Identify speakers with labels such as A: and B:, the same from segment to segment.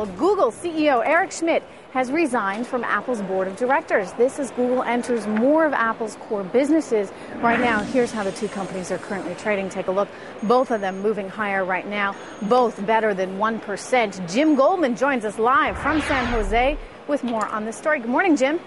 A: Google CEO Eric Schmidt has resigned from Apple's board of directors. This as Google enters more of Apple's core businesses. Right now, here's how the two companies are currently trading. Take a look. Both of them moving higher right now, both better than 1%. Jim Goldman joins us live from San Jose with more on this story. Good morning, Jim.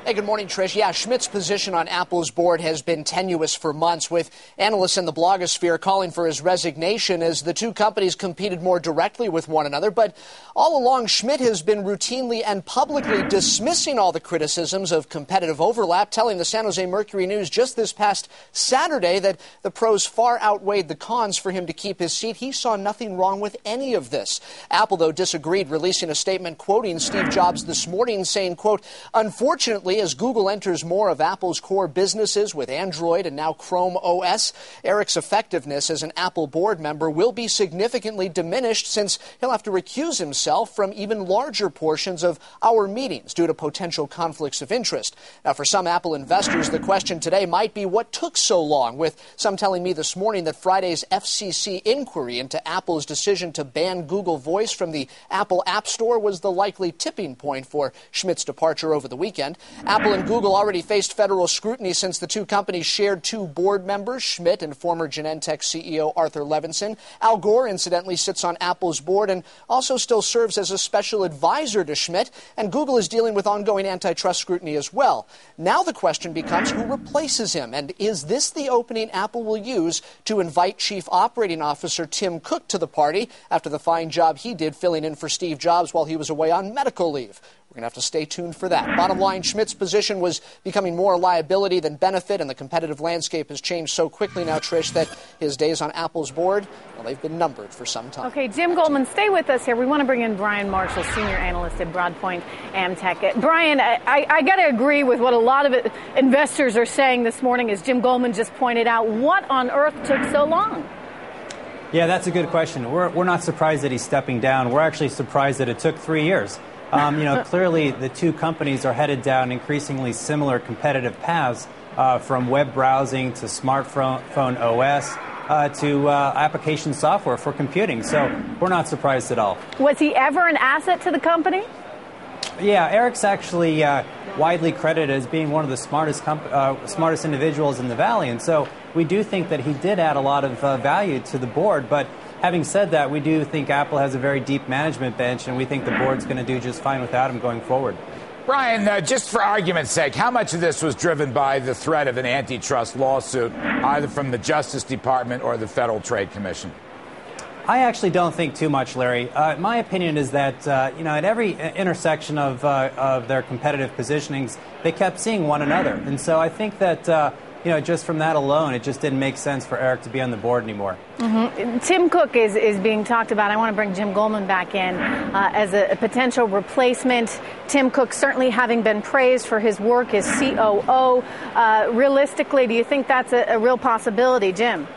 B: Hey, good morning, Trish. Yeah, Schmidt's position on Apple's board has been tenuous for months, with analysts in the blogosphere calling for his resignation as the two companies competed more directly with one another. But all along, Schmidt has been routinely and publicly dismissing all the criticisms of competitive overlap, telling the San Jose Mercury News just this past Saturday that the pros far outweighed the cons for him to keep his seat. He saw nothing wrong with any of this. Apple, though, disagreed, releasing a statement quoting Steve Jobs this morning, saying, quote, "Unfortunately, as Google enters more of Apple's core businesses with Android and now Chrome OS, Eric's effectiveness as an Apple board member will be significantly diminished since he'll have to recuse himself from even larger portions of our meetings due to potential conflicts of interest." Now, for some Apple investors, the question today might be what took so long, with some telling me this morning that Friday's FCC inquiry into Apple's decision to ban Google Voice from the Apple App Store was the likely tipping point for Schmidt's departure over the weekend. Apple and Google already faced federal scrutiny since the two companies shared two board members, Schmidt and former Genentech CEO Arthur Levinson. Al Gore, incidentally, sits on Apple's board and also still serves as a special advisor to Schmidt, and Google is dealing with ongoing antitrust scrutiny as well. Now the question becomes who replaces him, and is this the opening Apple will use to invite Chief Operating Officer Tim Cook to the party after the fine job he did filling in for Steve Jobs while he was away on medical leave? We're going to have to stay tuned for that. Bottom line, Schmidt's position was becoming more liability than benefit, and the competitive landscape has changed so quickly now, Trish, that his days on Apple's board, well, they've been numbered for some time.
A: Okay, Jim Goldman, stay with us here. We want to bring in Brian Marshall, senior analyst at Broadpoint Amtech. Brian, I got to agree with what a lot of investors are saying this morning, as Jim Goldman just pointed out. What on earth took so long?
C: Yeah, that's a good question. We're not surprised that he's stepping down. We're actually surprised that it took 3 years. Clearly the two companies are headed down increasingly similar competitive paths, from web browsing to smartphone OS to application software for computing. So we're not surprised at all.
A: Was he ever an asset to the company?
C: Yeah, Eric's actually widely credited as being one of the smartest individuals in the Valley. And so we do think that he did add a lot of value to the board. But having said that, we do think Apple has a very deep management bench, and we think the board's going to do just fine without him going forward.
D: Brian, just for argument's sake, how much of this was driven by the threat of an antitrust lawsuit, either from the Justice Department or the Federal Trade Commission?
C: I actually don't think too much, Larry. My opinion is that, at every intersection of their competitive positionings, they kept seeing one another. And so I think that, just from that alone, it just didn't make sense for Eric to be on the board anymore.
A: Mm-hmm. Tim Cook is being talked about. I want to bring Jim Goldman back in as a potential replacement. Tim Cook certainly having been praised for his work as COO. Realistically, do you think that's a real possibility, Jim?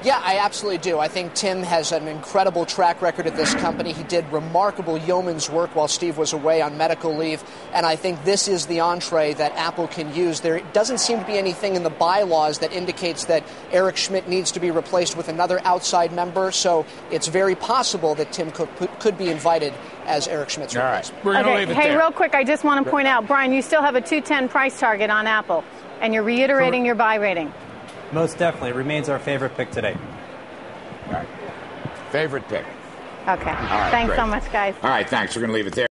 B: Yeah, I absolutely do. I think Tim has an incredible track record at this company. He did remarkable yeoman's work while Steve was away on medical leave, and I think this is the entree that Apple can use. There doesn't seem to be anything in the bylaws that indicates that Eric Schmidt needs to be replaced with another outside member, so it's very possible that Tim Cook could be invited as Eric Schmidt's replacement.
D: We're going to leave it there.
A: Real quick, I just want to point out, Brian, you still have a 210 price target on Apple, and you're reiterating your buy rating.
C: Most definitely. It remains our favorite pick today.
D: All right. Favorite pick.
A: Okay.
D: All right,
A: thanks
D: great.
A: so much, guys.
D: All right, thanks. We're going to leave it there.